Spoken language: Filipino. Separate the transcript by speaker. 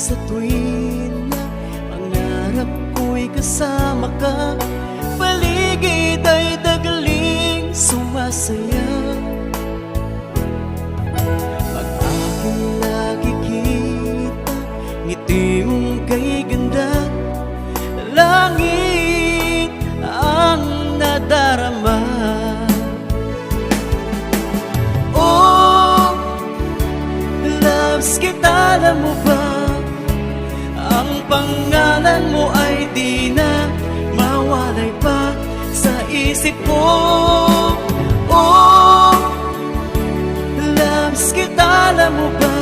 Speaker 1: sa tuwin na pangarap ko'y kasama ka. Paligid ay dagaling sumasaya. Pag aking nakikita ngiti mong kay ganda, langit ang nadarama. Oh, loves kita, alam mo ba? Ang pangalan mo ay di na mawalay pa sa isip ko. Oh, loves kita, alam mo ba?